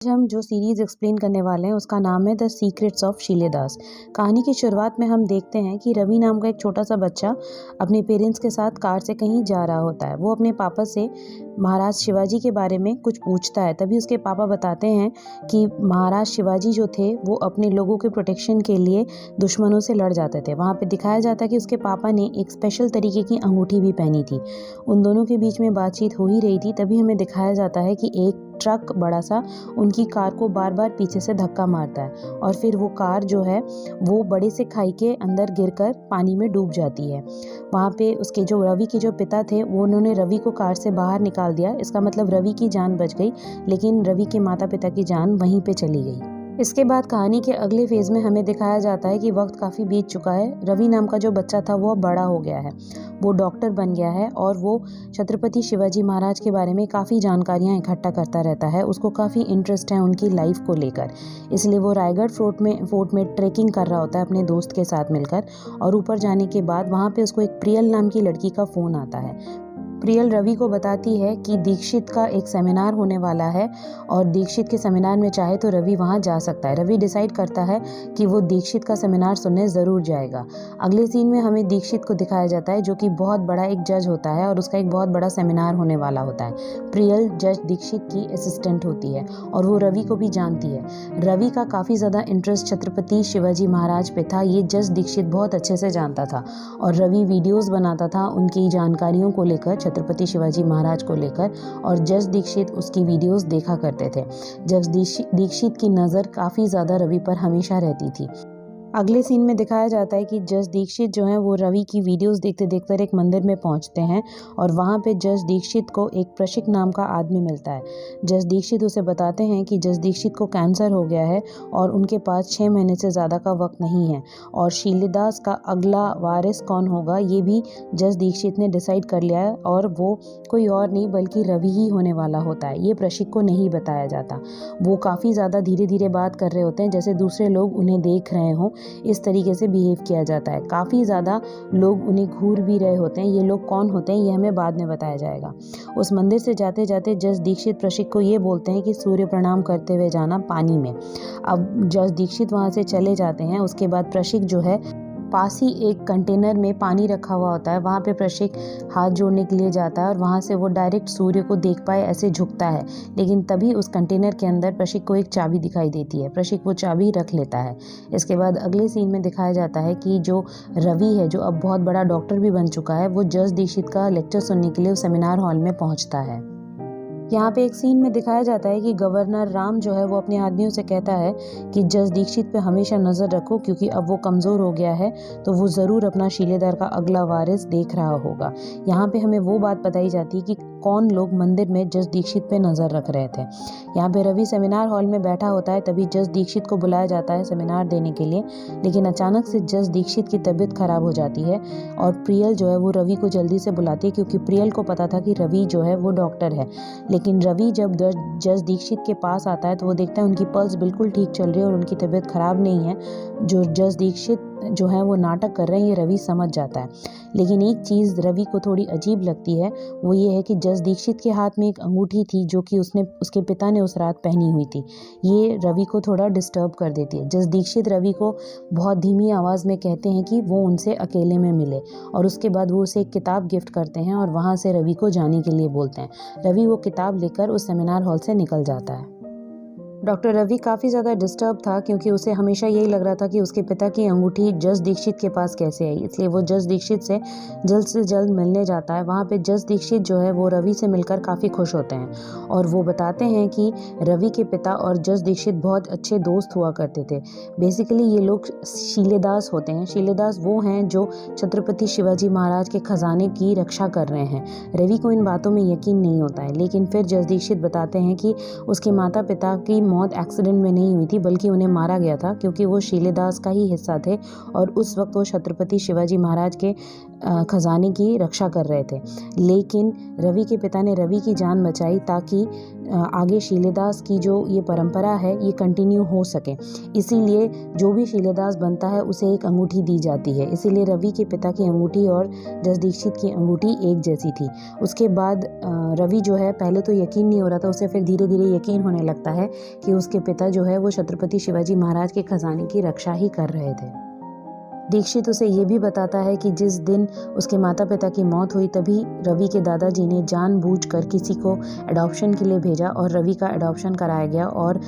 आज हम जो सीरीज़ एक्सप्लेन करने वाले हैं उसका नाम है द सीक्रेट्स ऑफ शीलेदास। कहानी की शुरुआत में हम देखते हैं कि रवि नाम का एक छोटा सा बच्चा अपने पेरेंट्स के साथ कार से कहीं जा रहा होता है। वो अपने पापा से महाराज शिवाजी के बारे में कुछ पूछता है। तभी उसके पापा बताते हैं कि महाराज शिवाजी जो थे वो अपने लोगों के प्रोटेक्शन के लिए दुश्मनों से लड़ जाते थे। वहाँ पे दिखाया जाता है कि उसके पापा ने एक स्पेशल तरीके की अंगूठी भी पहनी थी। उन दोनों के बीच में बातचीत हो ही रही थी, तभी हमें दिखाया जाता है कि एक ट्रक बड़ा सा उनकी कार को बार बार पीछे से धक्का मारता है और फिर वो कार जो है वो बड़े से खाई के अंदर गिरकर पानी में डूब जाती है। वहाँ पे उसके जो रवि के जो पिता थे वो उन्होंने रवि को कार से बाहर निकाल दिया। इसका मतलब रवि की जान बच गई, लेकिन रवि के माता पिता की जान वहीं पे चली गई। इसके बाद कहानी के अगले फेज में हमें दिखाया जाता है कि वक्त काफ़ी बीत चुका है। रवि नाम का जो बच्चा था वो बड़ा हो गया है, वो डॉक्टर बन गया है और वो छत्रपति शिवाजी महाराज के बारे में काफ़ी जानकारियाँ इकट्ठा करता रहता है। उसको काफ़ी इंटरेस्ट है उनकी लाइफ को लेकर, इसलिए वो रायगढ़ फोर्ट में ट्रेकिंग कर रहा होता है अपने दोस्त के साथ मिलकर। और ऊपर जाने के बाद वहाँ पे उसको एक प्रियल नाम की लड़की का फ़ोन आता है। प्रियल रवि को बताती है कि दीक्षित का एक सेमिनार होने वाला है और दीक्षित के सेमिनार में चाहे तो रवि वहाँ जा सकता है। रवि डिसाइड करता है कि वो दीक्षित का सेमिनार सुनने ज़रूर जाएगा। अगले सीन में हमें दीक्षित को दिखाया जाता है जो कि बहुत बड़ा एक जज होता है और उसका एक बहुत बड़ा सेमिनार होने वाला होता है। प्रियल जज दीक्षित की असिस्टेंट होती है और वो रवि को भी जानती है। रवि का काफ़ी ज़्यादा इंटरेस्ट छत्रपति शिवाजी महाराज पे था, ये जज दीक्षित बहुत अच्छे से जानता था और रवि वीडियोज़ बनाता था उनकी जानकारियों को लेकर, छत्रपति शिवाजी महाराज को लेकर, और जज दीक्षित उसकी वीडियोस देखा करते थे। जज दीक्षित की नज़र काफ़ी ज़्यादा रवि पर हमेशा रहती थी। अगले सीन में दिखाया जाता है कि जज दीक्षित जो है वो रवि की वीडियोस देखते देखते एक मंदिर में पहुंचते हैं और वहां पे जज दीक्षित को एक प्रशिक नाम का आदमी मिलता है। जज दीक्षित उसे बताते हैं कि जज दीक्षित को कैंसर हो गया है और उनके पास 6 महीने से ज़्यादा का वक्त नहीं है और शीलेदास का अगला वारिस कौन होगा ये भी जज दीक्षित ने डिसाइड कर लिया है और वो कोई और नहीं बल्कि रवि ही होने वाला होता है। ये प्रशिक को नहीं बताया जाता। वो काफ़ी ज़्यादा धीरे धीरे बात कर रहे होते हैं जैसे दूसरे लोग उन्हें देख रहे हों, इस तरीके से बिहेव किया जाता है। काफ़ी ज़्यादा लोग उन्हें घूर भी रहे होते हैं। ये लोग कौन होते हैं ये हमें बाद में बताया जाएगा। उस मंदिर से जाते जाते जज दीक्षित प्रशिक को ये बोलते हैं कि सूर्य प्रणाम करते हुए जाना पानी में। अब जज दीक्षित वहाँ से चले जाते हैं। उसके बाद प्रशिक जो है पास ही एक कंटेनर में पानी रखा हुआ होता है, वहाँ पे प्रशिक हाथ जोड़ने के लिए जाता है और वहाँ से वो डायरेक्ट सूर्य को देख पाए ऐसे झुकता है, लेकिन तभी उस कंटेनर के अंदर प्रशिक को एक चाबी दिखाई देती है। प्रशिक वो चाबी रख लेता है। इसके बाद अगले सीन में दिखाया जाता है कि जो रवि है जो अब बहुत बड़ा डॉक्टर भी बन चुका है वो जज दीक्षित का लेक्चर सुनने के लिए उस सेमिनार हॉल में पहुँचता है। यहाँ पे एक सीन में दिखाया जाता है कि गवर्नर राम जो है वो अपने आदमियों से कहता है कि जज दीक्षित पे हमेशा नज़र रखो क्योंकि अब वो कमज़ोर हो गया है तो वो ज़रूर अपना शीलेदार का अगला वारिस देख रहा होगा। यहाँ पे हमें वो बात बताई जाती है कि कौन लोग मंदिर में जज दीक्षित पे नज़र रख रहे थे। यहाँ पे रवि सेमिनार हॉल में बैठा होता है, तभी जज दीक्षित को बुलाया जाता है सेमिनार देने के लिए, लेकिन अचानक से जज दीक्षित की तबीयत खराब हो जाती है और प्रियल जो है वो रवि को जल्दी से बुलाती है क्योंकि प्रियल को पता था कि रवि जो है वो डॉक्टर है। लेकिन रवि जब जज दीक्षित के पास आता है तो वो देखता है उनकी पल्स बिल्कुल ठीक चल रही है और उनकी तबीयत खराब नहीं है। जो जज दीक्षित जो है वो नाटक कर रहे हैं ये रवि समझ जाता है, लेकिन एक चीज़ रवि को थोड़ी अजीब लगती है, वो ये है कि जज दीक्षित के हाथ में एक अंगूठी थी जो कि उसके पिता ने उस रात पहनी हुई थी। ये रवि को थोड़ा डिस्टर्ब कर देती है। जज दीक्षित रवि को बहुत धीमी आवाज़ में कहते हैं कि वो उनसे अकेले में मिले और उसके बाद वो उसे एक किताब गिफ्ट करते हैं और वहाँ से रवि को जाने के लिए बोलते हैं। रवि वो किताब लेकर उस सेमिनार हॉल से निकल जाता है। डॉक्टर रवि काफ़ी ज़्यादा डिस्टर्ब था क्योंकि उसे हमेशा यही लग रहा था कि उसके पिता की अंगूठी जज दीक्षित के पास कैसे आई, इसलिए वो जज दीक्षित से जल्द मिलने जाता है। वहाँ पे जज दीक्षित जो है वो रवि से मिलकर काफ़ी खुश होते हैं और वो बताते हैं कि रवि के पिता और जज दीक्षित बहुत अच्छे दोस्त हुआ करते थे। बेसिकली ये लोग शीलेदास होते हैं। शीलेदास वो हैं जो छत्रपति शिवाजी महाराज के खजाने की रक्षा कर रहे हैं। रवि को इन बातों में यकीन नहीं होता है, लेकिन फिर जज दीक्षित बताते हैं कि उसके माता पिता की मौत एक्सीडेंट में नहीं हुई थी बल्कि उन्हें मारा गया था क्योंकि वो शीलेदास का ही हिस्सा थे और उस वक्त वो छत्रपति शिवाजी महाराज के खजाने की रक्षा कर रहे थे। लेकिन रवि के पिता ने रवि की जान बचाई ताकि आगे शीलेदास की जो ये परंपरा है ये कंटिन्यू हो सके। इसीलिए जो भी शीलेदास बनता है उसे एक अंगूठी दी जाती है। इसीलिए रवि के पिता की अंगूठी और जज दीक्षित की अंगूठी एक जैसी थी। उसके बाद रवि जो है पहले तो यकीन नहीं हो रहा था, उसे फिर धीरे धीरे यकीन होने लगता है कि उसके पिता जो है वो छत्रपति शिवाजी महाराज के खजाने की रक्षा ही कर रहे थे। दीक्षित उसे ये भी बताता है कि जिस दिन उसके माता पिता की मौत हुई तभी रवि के दादाजी ने जानबूझकर किसी को एडॉप्शन के लिए भेजा और रवि का एडॉप्शन कराया गया। और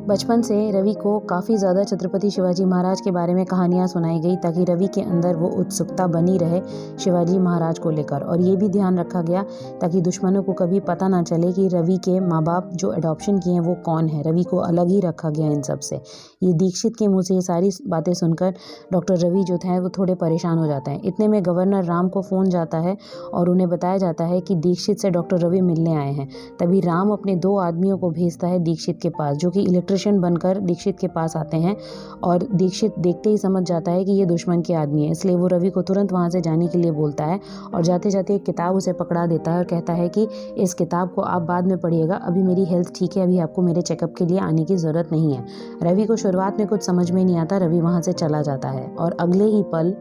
बचपन से रवि को काफ़ी ज़्यादा छत्रपति शिवाजी महाराज के बारे में कहानियाँ सुनाई गई ताकि रवि के अंदर वो उत्सुकता बनी रहे शिवाजी महाराज को लेकर। और ये भी ध्यान रखा गया ताकि दुश्मनों को कभी पता ना चले कि रवि के माँ बाप जो एडॉप्शन किए हैं वो कौन है। रवि को अलग ही रखा गया इन सब से। ये दीक्षित के मुँह से ये सारी बातें सुनकर डॉक्टर रवि जो थे वो थोड़े परेशान हो जाते हैं। इतने में गवर्नर राम को फ़ोन जाता है और उन्हें बताया जाता है कि दीक्षित से डॉक्टर रवि मिलने आए हैं। तभी राम अपने 2 आदमियों को भेजता है दीक्षित के पास, जो कि इलेक्ट्रिशियन बनकर दीक्षित के पास आते हैं। और दीक्षित देखते ही समझ जाता है कि ये दुश्मन के आदमी है, इसलिए वो रवि को तुरंत वहाँ से जाने के लिए बोलता है। और जाते जाते एक किताब उसे पकड़ा देता है और कहता है कि इस किताब को आप बाद में पढ़िएगा, अभी मेरी हेल्थ ठीक है, अभी आपको मेरे चेकअप के लिए आने की ज़रूरत नहीं है। रवि को शुरुआत में कुछ समझ में नहीं आता, रवि वहाँ से चला जाता है। और अगले ही पल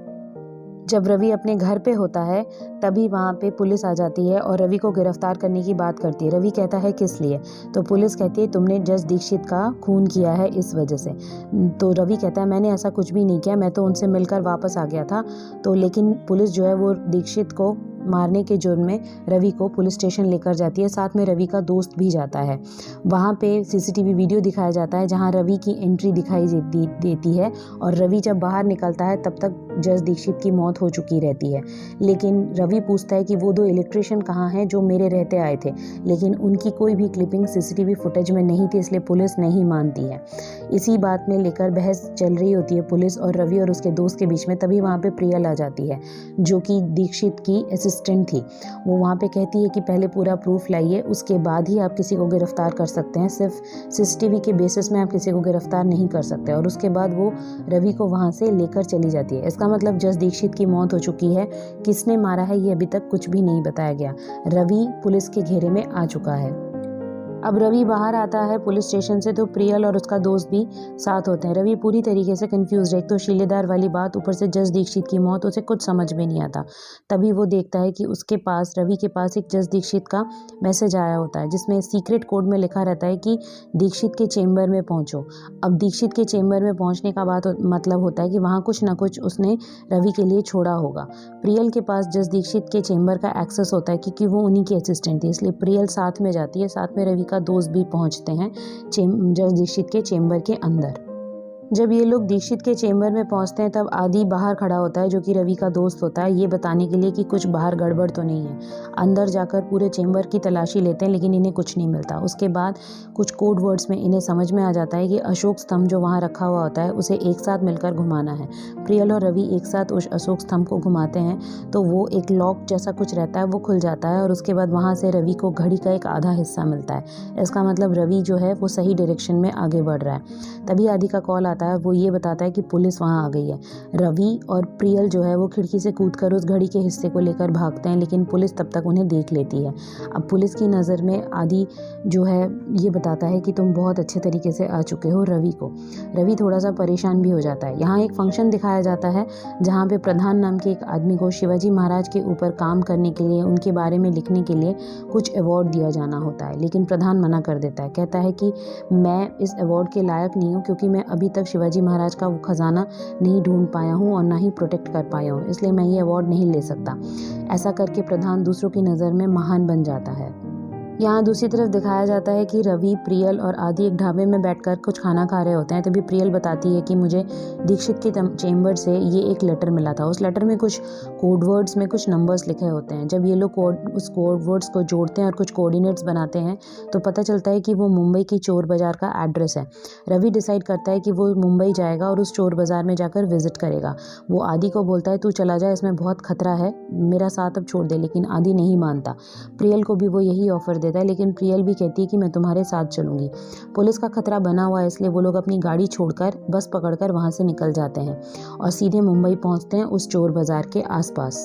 जब रवि अपने घर पे होता है तभी वहाँ पे पुलिस आ जाती है और रवि को गिरफ्तार करने की बात करती है। रवि कहता है किस लिए? तो पुलिस कहती है तुमने जज दीक्षित का खून किया है इस वजह से। तो रवि कहता है मैंने ऐसा कुछ भी नहीं किया, मैं तो उनसे मिलकर वापस आ गया था। तो लेकिन पुलिस जो है वो दीक्षित को मारने के जुर्म में रवि को पुलिस स्टेशन लेकर जाती है। साथ में रवि का दोस्त भी जाता है। वहाँ पे सीसीटीवी वीडियो दिखाया जाता है जहाँ रवि की एंट्री दिखाई देती है। और रवि जब बाहर निकलता है तब तक जज दीक्षित की मौत हो चुकी रहती है। लेकिन रवि पूछता है कि वो 2 इलेक्ट्रिशियन कहाँ हैं जो मेरे रहते आए थे, लेकिन उनकी कोई भी क्लिपिंग सीसीटीवी फुटेज में नहीं थी, इसलिए पुलिस नहीं मानती है। इसी बात में लेकर बहस चल रही होती है पुलिस और रवि और उसके दोस्त के बीच में। तभी वहाँ पे प्रियल आ जाती है जो कि दीक्षित की असिस्टेंट थी। वो वहाँ पे कहती है कि पहले पूरा प्रूफ लाइए, उसके बाद ही आप किसी को गिरफ्तार कर सकते हैं, सिर्फ सीसीटीवी के बेसिस में आप किसी को गिरफ्तार नहीं कर सकते। और उसके बाद वो रवि को वहाँ से लेकर चली जाती है। इसका मतलब जज दीक्षित की मौत हो चुकी है। किसने मारा है ये अभी तक कुछ भी नहीं बताया गया। रवि पुलिस के घेरे में आ चुका है। अब रवि बाहर आता है पुलिस स्टेशन से तो प्रियल और उसका दोस्त भी साथ होते हैं। रवि पूरी तरीके से कंफ्यूज है। एक तो शीलेदार वाली बात, ऊपर से जज दीक्षित की मौत, उसे कुछ समझ में नहीं आता। तभी वो देखता है कि उसके पास, रवि के पास एक जज दीक्षित का मैसेज आया होता है जिसमें सीक्रेट कोड में लिखा रहता है कि दीक्षित के चेम्बर में पहुँचो। अब दीक्षित के चेम्बर में पहुँचने का मतलब होता है कि वहाँ कुछ ना कुछ उसने रवि के लिए छोड़ा होगा। प्रियल के पास जज दीक्षित के चेम्बर का एक्सेस होता है क्योंकि वो उन्हीं की असिस्टेंट थी, इसलिए प्रियल साथ में जाती है। साथ में रवि का दोस्त भी पहुंचते हैं जज दीक्षित के चेम्बर के अंदर। जब ये लोग दीक्षित के चेम्बर में पहुंचते हैं तब आदि बाहर खड़ा होता है जो कि रवि का दोस्त होता है, ये बताने के लिए कि कुछ बाहर गड़बड़ तो नहीं है। अंदर जाकर पूरे चेम्बर की तलाशी लेते हैं लेकिन इन्हें कुछ नहीं मिलता। उसके बाद कुछ कोड वर्ड्स में इन्हें समझ में आ जाता है कि अशोक स्तंभ जो वहाँ रखा हुआ होता है उसे एक साथ मिलकर घुमाना है। प्रियल और रवि एक साथ उस अशोक स्तंभ को घुमाते हैं तो वो एक लॉक जैसा कुछ रहता है वो खुल जाता है और उसके बाद वहाँ से रवि को घड़ी का एक आधा हिस्सा मिलता है। इसका मतलब रवि जो है वो सही डायरेक्शन में आगे बढ़ रहा है। तभी आदि का कॉल आता है, वो ये बताता है कि पुलिस वहाँ आ गई है। रवि और प्रियल जो है वो खिड़की से कूदकर उस घड़ी के हिस्से को लेकर भागते हैं लेकिन पुलिस तब तक उन्हें देख लेती है। अब पुलिस की नज़र में आदि जो है ये बताता है कि तुम बहुत अच्छे तरीके से आ चुके हो रवि को। रवि थोड़ा सा परेशान भी हो जाता है। यहाँ एक फंक्शन दिखाया जाता है जहाँ पे प्रधान नाम के एक आदमी को शिवाजी महाराज के ऊपर काम करने के लिए, उनके बारे में लिखने के लिए कुछ अवार्ड दिया जाना होता है, लेकिन प्रधान मना कर देता है। कहता है कि मैं इस अवार्ड के लायक नहीं हूँ क्योंकि मैं अभी तक शिवाजी महाराज का वो खजाना नहीं ढूंढ पाया हूँ और ना ही प्रोटेक्ट कर पाया हूँ, इसलिए मैं ये अवार्ड नहीं ले सकता। ऐसा करके प्रधान दूसरों की नज़र में महान बन जाता है। यहाँ दूसरी तरफ दिखाया जाता है कि रवि, प्रियल और आदि एक ढाबे में बैठकर कुछ खाना खा रहे होते हैं। तभी प्रियल बताती है कि मुझे दीक्षित के चेम्बर से ये एक लेटर मिला था। उस लेटर में कुछ कोड वर्ड्स में कुछ नंबर्स लिखे होते हैं। जब ये लोग उस कोड वर्ड्स को जोड़ते हैं और कुछ कोऑर्डिनेट्स बनाते हैं तो पता चलता है कि वो मुंबई की चोर बाज़ार का एड्रेस है। रवि डिसाइड करता है कि वो मुंबई जाएगा और उस चोर बाज़ार में जाकर विजिट करेगा। वो आदि को बोलता है तू चला जा, इसमें बहुत खतरा है, मेरा साथ अब छोड़ दे, लेकिन आदि नहीं मानता। प्रियल को भी वो यही ऑफर देता है लेकिन प्रियल भी कहती है कि मैं तुम्हारे साथ चलूंगी। पुलिस का खतरा बना हुआ है इसलिए वो लोग अपनी गाड़ी छोड़कर बस पकड़कर वहां से निकल जाते हैं और सीधे मुंबई पहुंचते हैं उस चोर बाजार के आसपास।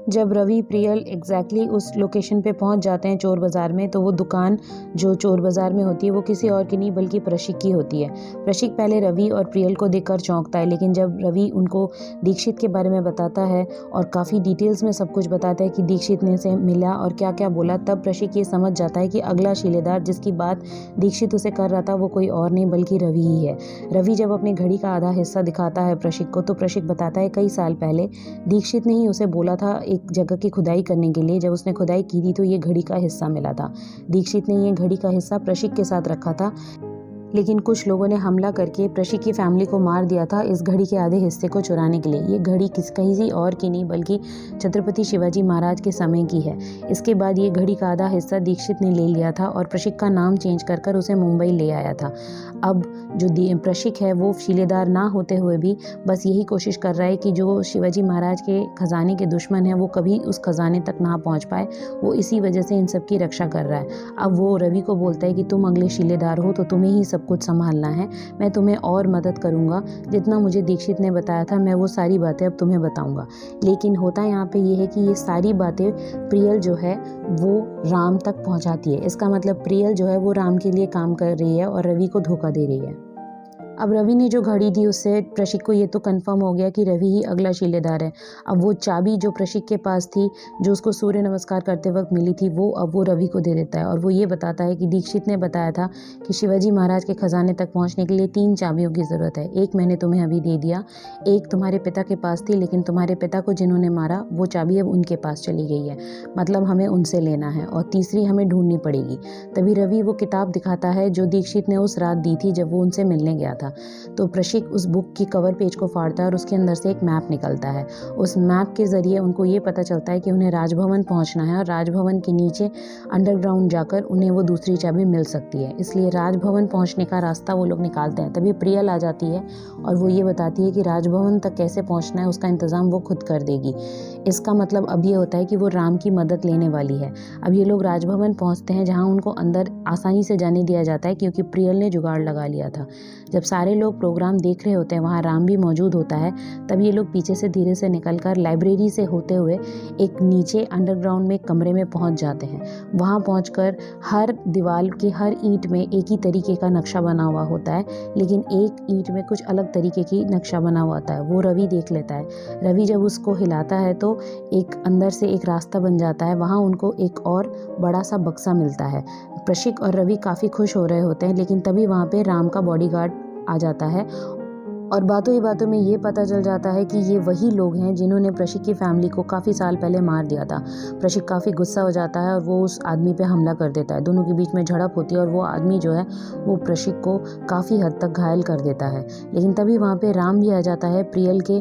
जब रवि प्रियल उस लोकेशन पे पहुंच जाते हैं चोर बाज़ार में, तो वो दुकान जो चोर बाज़ार में होती है वो किसी और की नहीं बल्कि प्रशिक की होती है। प्रशिक पहले रवि और प्रियल को देखकर चौंकता है, लेकिन जब रवि उनको दीक्षित के बारे में बताता है और काफ़ी डिटेल्स में सब कुछ बताता है कि दीक्षित ने उसे मिला और क्या क्या बोला, तब प्रशिक ये समझ जाता है कि अगला शिलेदार जिसकी बात दीक्षित उसे कर रहा था वो कोई और नहीं बल्कि रवि ही है। रवि जब अपनी घड़ी का आधा हिस्सा दिखाता है प्रशिक को, तो प्रशिक बताता है कई साल पहले दीक्षित ने ही उसे बोला था एक जगह की खुदाई करने के लिए। जब उसने खुदाई की थी तो ये घड़ी का हिस्सा मिला था। दीक्षित ने ये घड़ी का हिस्सा प्रशिक के साथ रखा था, लेकिन कुछ लोगों ने हमला करके प्रशिक की फैमिली को मार दिया था इस घड़ी के आधे हिस्से को चुराने के लिए। ये घड़ी किसी और की नहीं बल्कि छत्रपति शिवाजी महाराज के समय की है। इसके बाद ये घड़ी का आधा हिस्सा दीक्षित ने ले लिया था और प्रशिक का नाम चेंज कर उसे मुंबई ले आया था। अब जो प्रशिक है वो शिलेदार ना होते हुए भी बस यही कोशिश कर रहा है कि जो शिवाजी महाराज के खजाने के दुश्मन हैं वो कभी उस खजाने तक ना पहुंच पाए। वो इसी वजह से इन सब की रक्षा कर रहा है। अब वो रवि को बोलता है कि तुम अगले शिलेदार हो तो तुम्हें ही सब कुछ संभालना है, मैं तुम्हें और मदद करूंगा, जितना मुझे दीक्षित ने बताया था मैं वो सारी बातें अब तुम्हें बताऊंगा। लेकिन होता यहाँ पे ये है कि ये सारी बातें प्रियल जो है वो राम तक पहुंचाती है। इसका मतलब प्रियल जो है वो राम के लिए काम कर रही है और रवि को धोखा दे रही है। अब रवि ने जो घड़ी दी उससे प्रशिक को ये तो कंफर्म हो गया कि रवि ही अगला शिलेदार है। अब वो चाबी जो प्रशिक के पास थी, जो उसको सूर्य नमस्कार करते वक्त मिली थी, अब वो रवि को दे देता है और वो ये बताता है कि दीक्षित ने बताया था कि शिवाजी महाराज के खजाने तक पहुंचने के लिए 3 चाबियों की ज़रूरत है। एक मैंने तुम्हें अभी दे दिया, एक तुम्हारे पिता के पास थी, लेकिन तुम्हारे पिता को जिन्होंने मारा वो चाबी अब उनके पास चली गई है, मतलब हमें उनसे लेना है, और तीसरी हमें ढूंढनी पड़ेगी। तभी रवि वो किताब दिखाता है जो दीक्षित ने उस रात दी थी जब वो उनसे मिलने गया था। तो प्रशिक उस बुक की कवर पेज को फाड़ता है और उसके अंदर से एक मैप निकलता है। उस मैप के ज़रिए उनको ये पता चलता है कि उन्हें राजभवन पहुंचना है और राजभवन के नीचे अंडरग्राउंड जाकर उन्हें वो दूसरी चाबी मिल सकती है। इसलिए राजभवन पहुंचने का रास्ता वो लोग निकालते हैं। तभी प्रियल आ जाती है और वो ये बताती है कि राजभवन तक कैसे पहुँचना है उसका इंतज़ाम वो खुद कर देगी। इसका मतलब अब ये होता है कि वो राम की मदद लेने वाली है। अब ये लोग राजभवन पहुँचते हैं जहाँ उनको अंदर आसानी से जाने दिया जाता है क्योंकि प्रियल ने जुगाड़ लगा लिया था। जब सारे लोग प्रोग्राम देख रहे होते हैं, वहाँ राम भी मौजूद होता है, तब ये लोग पीछे से धीरे से निकलकर लाइब्रेरी से होते हुए एक नीचे अंडरग्राउंड में कमरे में पहुँच जाते हैं। वहाँ पहुँचकर हर दीवार की हर ईंट में एक ही तरीके का नक्शा बना हुआ होता है, लेकिन एक ईंट में कुछ अलग तरीके की नक्शा बना हुआ होता है। वो रवि देख लेता है। रवि जब उसको हिलाता है तो एक अंदर से एक रास्ता बन जाता है। वहाँ उनको एक और बड़ा सा बक्सा मिलता है। प्रशिक और रवि काफ़ी खुश हो रहे होते हैं, लेकिन तभी वहाँ पे राम का बॉडीगार्ड आ जाता है और बातों ही बातों में ये पता चल जाता है कि ये वही लोग हैं जिन्होंने प्रशिक की फैमिली को काफ़ी साल पहले मार दिया था। प्रशिक काफ़ी गुस्सा हो जाता है और वो उस आदमी पे हमला कर देता है। दोनों के बीच में झड़प होती है और वो आदमी जो है वो प्रशिक को काफ़ी हद तक घायल कर देता है। लेकिन तभी वहाँ पे राम भी आ जाता है प्रियल के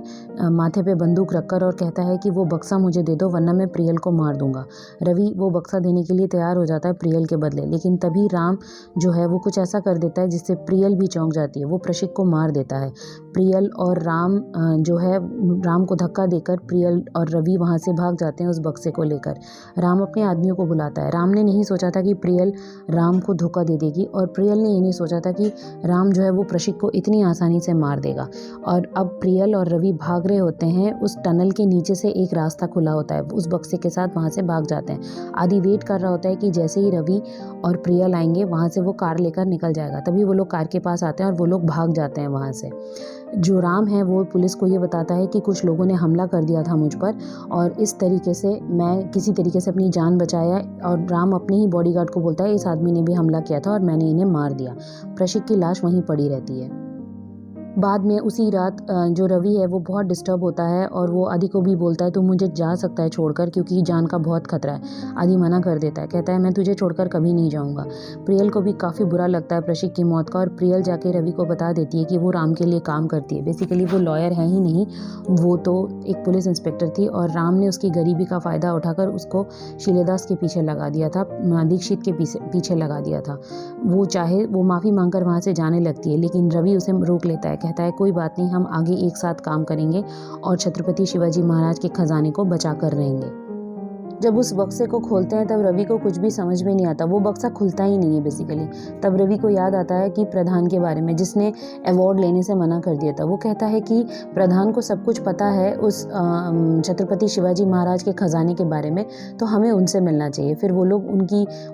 माथे पे बंदूक रखकर और कहता है कि वो बक्सा मुझे दे दो वरना मैं प्रियल को मार दूंगा। रवि वो बक्सा देने के लिए तैयार हो जाता है प्रियल के बदले, लेकिन तभी राम जो है वो कुछ ऐसा कर देता है जिससे प्रियल भी चौंक जाती है। वो प्रशिक को मार देता है। प्रियल और राम जो है राम को धक्का देकर प्रियल और रवि वहाँ से भाग जाते हैं उस बक्से को लेकर। राम अपने आदमियों को बुलाता है। राम ने नहीं सोचा था कि प्रियल राम को धोखा दे देगी और प्रियल ने ये नहीं सोचा था कि राम जो है वो प्रशिक को इतनी आसानी से मार देगा। और अब प्रियल और रवि भाग रहे होते हैं। उस टनल के नीचे से एक रास्ता खुला होता है, उस बक्से के साथ वहाँ से भाग जाते हैं। आदि वेट कर रहा होता है कि जैसे ही रवि और प्रियल आएंगे वहाँ से वो कार लेकर निकल जाएगा। तभी वो लोग कार के पास आते हैं और वो लोग भाग जाते हैं वहाँ से। जो राम है वो पुलिस को ये बताता है कि कुछ लोगों ने हमला कर दिया था मुझ पर और इस तरीके से मैं किसी तरीके से अपनी जान बचाया। और राम अपने ही बॉडीगार्ड को बोलता है इस आदमी ने भी हमला किया था और मैंने इन्हें मार दिया। प्रशिक की लाश वहीं पड़ी रहती है। बाद में उसी रात जो रवि है वो बहुत डिस्टर्ब होता है और वो आदि को भी बोलता है तू मुझे जा सकता है छोड़कर, क्योंकि जान का बहुत खतरा है। आदि मना कर देता है, कहता है मैं तुझे छोड़कर कभी नहीं जाऊंगा। प्रियल को भी काफ़ी बुरा लगता है प्रशिक की मौत का और प्रियल जाके रवि को बता देती है कि वो राम के लिए काम करती है। बेसिकली वो लॉयर है ही नहीं, वो तो एक पुलिस इंस्पेक्टर थी और राम ने उसकी गरीबी का फ़ायदा उठाकर उसको शिलेदास के पीछे लगा दिया था, दीक्षित के पीछे लगा दिया था। वो चाहे वो माफ़ी मांगकर वहाँ से जाने लगती है, लेकिन रवि उसे रोक लेता है, कहता है कोई बात नहीं, हम आगे एक साथ काम करेंगे और छत्रपति शिवाजी महाराज के खजाने को बचा कर रहेंगे। जब उस बक्से को खोलते हैं तब रवि को कुछ भी समझ में नहीं आता, वो बक्सा खुलता ही नहीं है बेसिकली। तब रवि को याद आता है कि प्रधान के बारे में, जिसने अवार्ड लेने से मना कर दिया था। वो कहता है कि प्रधान को सब कुछ पता है उस छत्रपति शिवाजी महाराज के खजाने के बारे में, तो हमें उनसे मिलना चाहिए। फिर वो लोग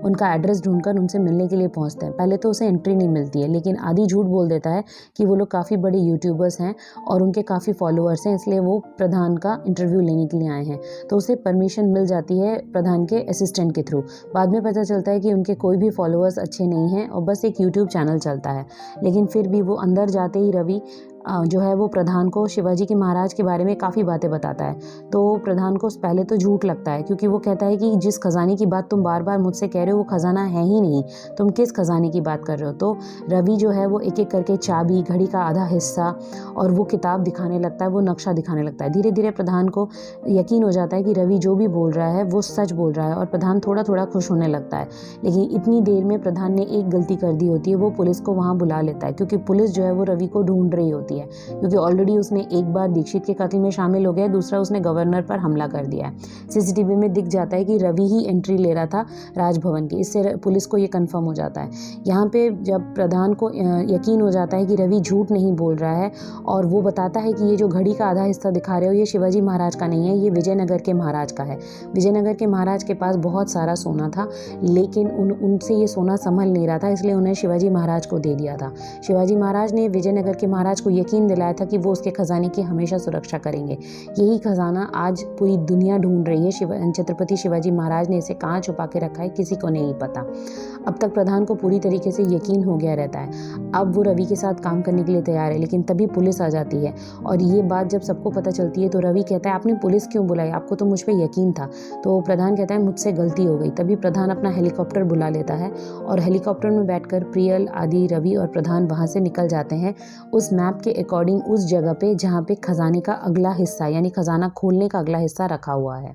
उनका एड्रेस ढूंढकर उनसे मिलने के लिए पहुंचते हैं। पहले तो उसे एंट्री नहीं मिलती है, लेकिन आदि झूठ बोल देता है कि वो लोग काफ़ी बड़े यूट्यूबर्स हैं और उनके काफ़ी फॉलोअर्स हैं, इसलिए वो प्रधान का इंटरव्यू लेने के लिए आए हैं। तो उसे परमिशन मिल जाती है प्रधान के असिस्टेंट के थ्रू। बाद में पता चलता है कि उनके कोई भी फॉलोअर्स अच्छे नहीं हैं और बस एक यूट्यूब चैनल चलता है। लेकिन फिर भी वो अंदर जाते ही रवि जो है वो प्रधान को शिवाजी के महाराज के बारे में काफ़ी बातें बताता है। तो प्रधान को पहले तो झूठ लगता है, क्योंकि वो कहता है कि जिस खजाने की बात तुम बार बार मुझसे कह रहे हो वो खजाना है ही नहीं, तुम किस खजाने की बात कर रहे हो। तो रवि जो है वो एक एक करके चाबी, घड़ी का आधा हिस्सा और वो किताब दिखाने लगता है, वो नक्शा दिखाने लगता है। धीरे धीरे प्रधान को यकीन हो जाता है कि रवि जो भी बोल रहा है वो सच बोल रहा है और प्रधान थोड़ा थोड़ा खुश होने लगता है। लेकिन इतनी देर में प्रधान ने एक गलती कर दी होती है, वो पुलिस को वहाँ बुला लेता है, क्योंकि पुलिस जो है वो रवि को ढूंढ रही होती है, क्योंकि ऑलरेडी उसने एक बार दीक्षित के कत्ल में शामिल हो गया, दूसरा उसने गवर्नर पर हमला कर दिया है। सीसीटीवी में दिख जाता है कि रवि ही एंट्री ले रहा था राजभवन की, इससे पुलिस को ये कंफर्म हो जाता है। यहाँ पे जब प्रधान को यकीन हो जाता है कि रवि झूठ नहीं बोल रहा है और वो बताता है कि ये जो घड़ी का आधा हिस्सा दिखा रहे हो ये शिवाजी महाराज का नहीं है, ये विजयनगर के महाराज का है। विजयनगर के महाराज के पास बहुत सारा सोना था, लेकिन उनसे ये सोना संभल नहीं रहा था, इसलिए उन्हें शिवाजी महाराज को दे दिया था। शिवाजी महाराज ने विजयनगर के महाराज को यकीन दिलाया था कि वो उसके खजाने की हमेशा सुरक्षा करेंगे। यही खजाना आज पूरी दुनिया ढूंढ रही है। छत्रपति शिवाजी महाराज ने इसे कहाँ छुपा के रखा है किसी को नहीं पता। अब तक प्रधान को पूरी तरीके से यकीन हो गया रहता है। अब वो रवि के साथ काम करने के लिए तैयार है, लेकिन तभी पुलिस आ जाती है और ये बात जब सबको पता चलती है तो रवि कहता है आपने पुलिस क्यों बुलाई, आपको तो मुझ पर यकीन था। तो प्रधान कहता है मुझसे गलती हो गई। तभी प्रधान अपना हेलीकॉप्टर बुला लेता है और हेलीकॉप्टर में बैठकर प्रियल, आदि, रवि और प्रधान वहाँ से निकल जाते हैं उस मैप के अकॉर्डिंग उस जगह पे जहाँ पे खजाने का अगला हिस्सा यानी खजाना खोलने का अगला हिस्सा रखा हुआ है।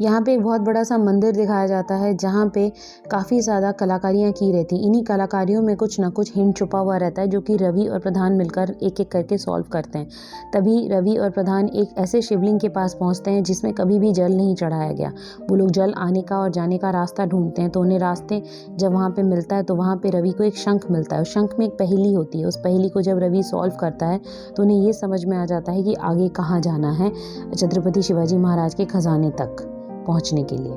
यहाँ पे एक बहुत बड़ा सा मंदिर दिखाया जाता है जहाँ पे काफ़ी ज़्यादा कलाकारियाँ की रहती। इन्हीं कलाकारियों में कुछ ना कुछ हिंट छुपा हुआ रहता है जो कि रवि और प्रधान मिलकर एक एक करके सॉल्व करते हैं। तभी रवि और प्रधान एक ऐसे शिवलिंग के पास पहुँचते हैं जिसमें कभी भी जल नहीं चढ़ाया गया। वो लोग जल आने का और जाने का रास्ता ढूंढते हैं, तो उन्हें रास्ते जब वहाँ पर मिलता है तो वहाँ पर रवि को एक शंख मिलता है। उस शंख में एक पहेली होती है। उस पहेली को जब रवि सॉल्व करता है तो उन्हें ये समझ में आ जाता है कि आगे कहाँ जाना है छत्रपति शिवाजी महाराज के खजाने तक पहुंचने के लिए।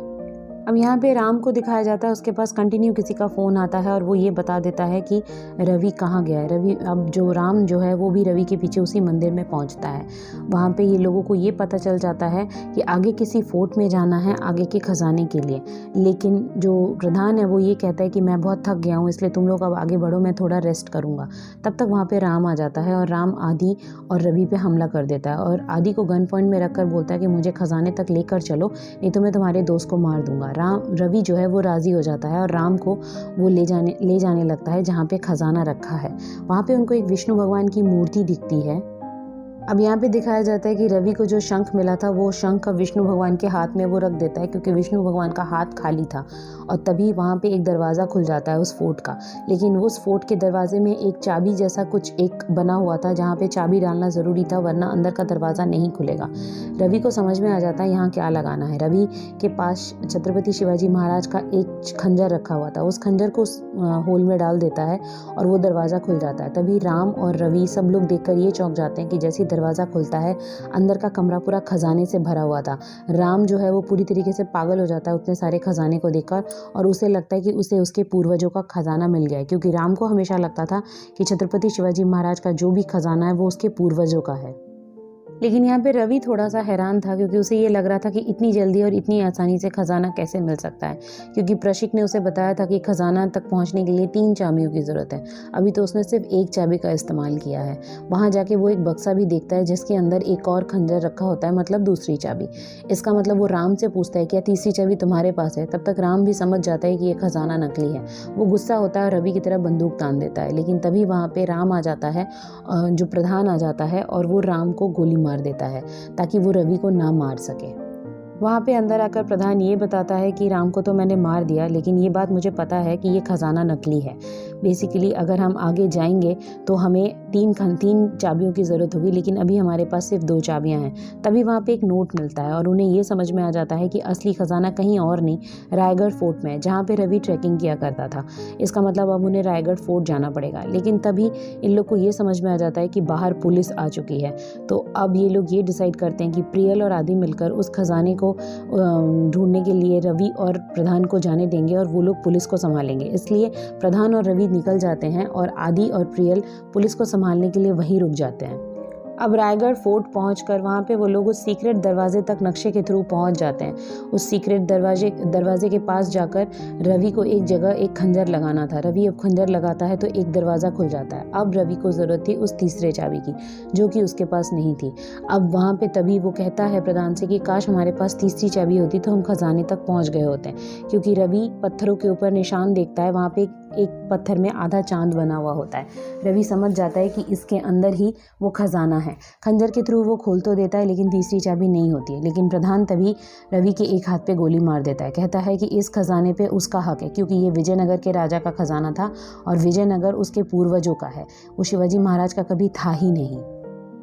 अब यहाँ पे राम को दिखाया जाता है, उसके पास कंटिन्यू किसी का फ़ोन आता है और वो ये बता देता है कि रवि कहाँ गया है। रवि अब जो राम जो है वो भी रवि के पीछे उसी मंदिर में पहुँचता है। वहाँ पे ये लोगों को ये पता चल जाता है कि आगे किसी फोर्ट में जाना है आगे के खजाने के लिए, लेकिन जो प्रधान है वो ये कहता है कि मैं बहुत थक गया हूँ इसलिए तुम लोग अब आगे बढ़ो, मैं थोड़ा रेस्ट करूँगा। तब तक वहाँ पर राम आ जाता है और राम आदि और रवि पे हमला कर देता है और आदि को गन पॉइंट में रख कर बोलता है कि मुझे खजाने तक लेकर चलो, नहीं तो मैं तुम्हारे दोस्त को मार दूंगा। रवि जो है वो राज़ी हो जाता है और राम को वो ले जाने लगता है जहाँ पे खजाना रखा है। वहाँ पे उनको एक विष्णु भगवान की मूर्ति दिखती है। अब यहाँ पे दिखाया जाता है कि रवि को जो शंख मिला था वो शंख विष्णु भगवान के हाथ में वो रख देता है, क्योंकि विष्णु भगवान का हाथ खाली था। और तभी वहाँ पे एक दरवाज़ा खुल जाता है उस फोर्ट का, लेकिन उस फोर्ट के दरवाजे में एक चाबी जैसा कुछ एक बना हुआ था जहाँ पे चाबी डालना ज़रूरी था, वरना अंदर का दरवाज़ा नहीं खुलेगा। रवि को समझ में आ जाता है यहाँ क्या लगाना है। रवि के पास छत्रपति शिवाजी महाराज का एक खंजर रखा हुआ था, उस खंजर को उस होल में डाल देता है और वो दरवाज़ा खुल जाता है। तभी राम और रवि सब लोग देखकर ये चौंक जाते हैं कि जैसे दरवाज़ा खुलता है अंदर का कमरा पूरा खजाने से भरा हुआ था। राम जो है वो पूरी तरीके से पागल हो जाता है उतने सारे खजाने को देखकर और उसे लगता है कि उसे उसके पूर्वजों का खजाना मिल गया है, क्योंकि राम को हमेशा लगता था कि छत्रपति शिवाजी महाराज का जो भी खजाना है वो उसके पूर्वजों का है। लेकिन यहाँ पे रवि थोड़ा सा हैरान था, क्योंकि उसे ये लग रहा था कि इतनी जल्दी और इतनी आसानी से खजाना कैसे मिल सकता है, क्योंकि प्रशिक ने उसे बताया था कि खजाना तक पहुँचने के लिए 3 चाबियों की ज़रूरत है। अभी तो उसने सिर्फ एक चाबी का इस्तेमाल किया है। वहाँ जाके वो एक बक्सा भी देखता है जिसके अंदर एक और खंजर रखा होता है, मतलब दूसरी चाबी। इसका मतलब वो राम से पूछता है क्या तीसरी चाबी तुम्हारे पास है। तब तक राम भी समझ जाता है कि ये खजाना नकली है। वो गुस्सा होता है और रवि की तरफ बंदूक तान देता है, लेकिन तभी वहाँ पर राम आ जाता है, जो प्रधान आ जाता है और वो राम को गोली मार देता है ताकि वो रवि को ना मार सके। वहाँ पे अंदर आकर प्रधान ये बताता है कि राम को तो मैंने मार दिया, लेकिन ये बात मुझे पता है कि ये खजाना नकली है। बेसिकली अगर हम आगे जाएंगे तो हमें तीन चाबियों की ज़रूरत होगी, लेकिन अभी हमारे पास सिर्फ 2 चाबियाँ हैं। तभी वहाँ पे एक नोट मिलता है और उन्हें ये समझ में आ जाता है कि असली खजाना कहीं और नहीं, रायगढ़ फोर्ट में है, जहाँ पे रवि ट्रैकिंग किया करता था। इसका मतलब अब उन्हें रायगढ़ फोर्ट जाना पड़ेगा। लेकिन तभी इन लोग को ये समझ में आ जाता है कि बाहर पुलिस आ चुकी है। तो अब ये लोग ये डिसाइड करते हैं कि प्रियल और आदि मिलकर उस खजाने को ढूंढने के लिए रवि और प्रधान को जाने देंगे और वो लोग पुलिस को संभालेंगे। इसलिए प्रधान और रवि निकल जाते हैं और आदि और प्रियल पुलिस को संभालने के लिए वहीं रुक जाते हैं। अब रायगढ़ फोर्ट पहुंचकर वहाँ पे वो लोग उस सीक्रेट दरवाजे तक नक्शे के थ्रू पहुंच जाते हैं। उस सीक्रेट दरवाजे के पास जाकर रवि को एक जगह एक खंजर लगाना था। रवि अब खंजर लगाता है तो एक दरवाज़ा खुल जाता है। अब रवि को ज़रूरत थी उस तीसरे चाबी की, जो कि उसके पास नहीं थी। अब वहाँ पे तभी वो कहता है प्रधान से कि काश हमारे पास तीसरी चाबी होती तो हम खजाने तक पहुँच गए होते हैं। क्योंकि रवि पत्थरों के ऊपर निशान देखता है, वहाँ पे एक पत्थर में आधा चांद बना हुआ होता है। रवि समझ जाता है कि इसके अंदर ही वो खजाना है। खंजर के थ्रू वो खोल तो देता है, लेकिन तीसरी चाबी नहीं होती है। लेकिन प्रधान तभी रवि के एक हाथ पे गोली मार देता है। कहता है कि इस खजाने पे उसका हक है, क्योंकि ये विजयनगर के राजा का खजाना था और विजयनगर उसके पूर्वजों का है, वो शिवाजी महाराज का कभी था ही नहीं।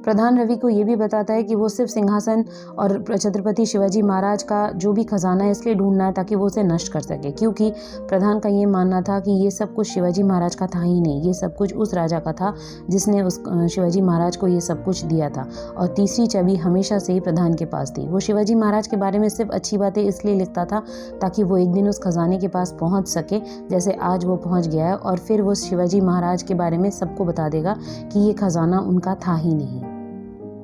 प्रधान रवि को ये भी बताता है कि वो सिर्फ सिंहासन और छत्रपति शिवाजी महाराज का जो भी खजाना है इसलिए ढूंढना है ताकि वो उसे नष्ट कर सके, क्योंकि प्रधान का ये मानना था कि ये सब कुछ शिवाजी महाराज का था ही नहीं, ये सब कुछ उस राजा का था जिसने उस शिवाजी महाराज को ये सब कुछ दिया था। और तीसरी चाबी हमेशा से ही प्रधान के पास थी। वो शिवाजी महाराज के बारे में सिर्फ अच्छी बातें इसलिए लिखता था ताकि वो एक दिन उस खजाने के पास पहुँच सके, जैसे आज वो पहुँच गया है, और फिर वो शिवाजी महाराज के बारे में सबको बता देगा कि ये खजाना उनका था ही नहीं।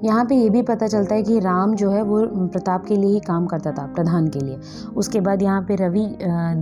यहाँ पे ये भी पता चलता है कि राम जो है वो प्रताप के लिए ही काम करता था, प्रधान के लिए। उसके बाद यहाँ पे रवि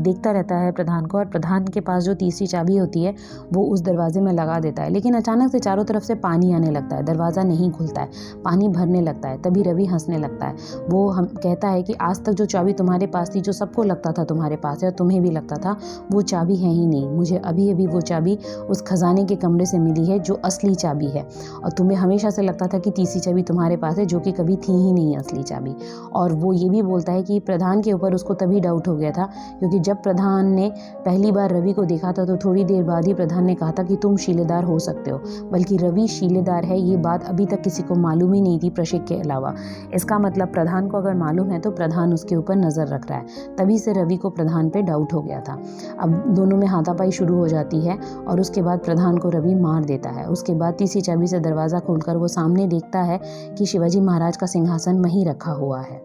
देखता रहता है प्रधान को, और प्रधान के पास जो तीसरी चाबी होती है वो उस दरवाजे में लगा देता है। लेकिन अचानक से चारों तरफ से पानी आने लगता है, दरवाज़ा नहीं खुलता है, पानी भरने लगता है। तभी रवि हंसने लगता है। वो हम कहता है कि आज तक जो चाबी तुम्हारे पास थी, जो सबको लगता था तुम्हारे पास है और तुम्हें भी लगता था, वो चाबी है ही नहीं। मुझे अभी अभी वो चाबी उस खजाने के कमरे से मिली है जो असली चाबी है, और तुम्हें हमेशा से लगता था कि तीसरी चाबी तुम्हारे पास है, जो कि कभी थी ही नहीं असली चाबी। और वो ये भी बोलता है कि प्रधान के ऊपर उसको तभी डाउट हो गया था क्योंकि जब प्रधान ने पहली बार रवि को देखा था तो थोड़ी देर बाद ही प्रधान ने कहा था कि तुम शीलेदार हो सकते हो, बल्कि रवि शीलेदार है ये बात अभी तक किसी को मालूम ही नहीं थी प्रशिक के अलावा। इसका मतलब प्रधान को अगर मालूम है तो प्रधान उसके ऊपर नज़र रख रहा है। तभी से रवि को प्रधान पे डाउट हो गया था। अब दोनों में हाथापाई शुरू हो जाती है और उसके बाद प्रधान को रवि मार देता है। उसके बाद तीसरी चाबी से दरवाज़ा खोलकर वो सामने देखता है कि शिवाजी महाराज का सिंहासन वहीं रखा हुआ है।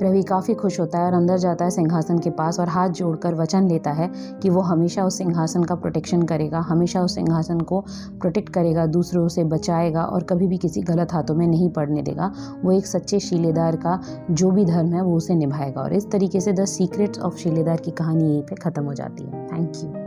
रवि काफ़ी खुश होता है और अंदर जाता है सिंहासन के पास और हाथ जोड़कर वचन लेता है कि वो हमेशा उस सिंहासन का प्रोटेक्शन करेगा, हमेशा उस सिंहासन को प्रोटेक्ट करेगा, दूसरों से बचाएगा और कभी भी किसी गलत हाथों में नहीं पड़ने देगा। वो एक सच्चे शीलेदार का जो भी धर्म है वो उसे निभाएगा। और इस तरीके से द सीक्रेट्स ऑफ शीलेदार की कहानी यहीं पे ख़त्म हो जाती है। Thank you.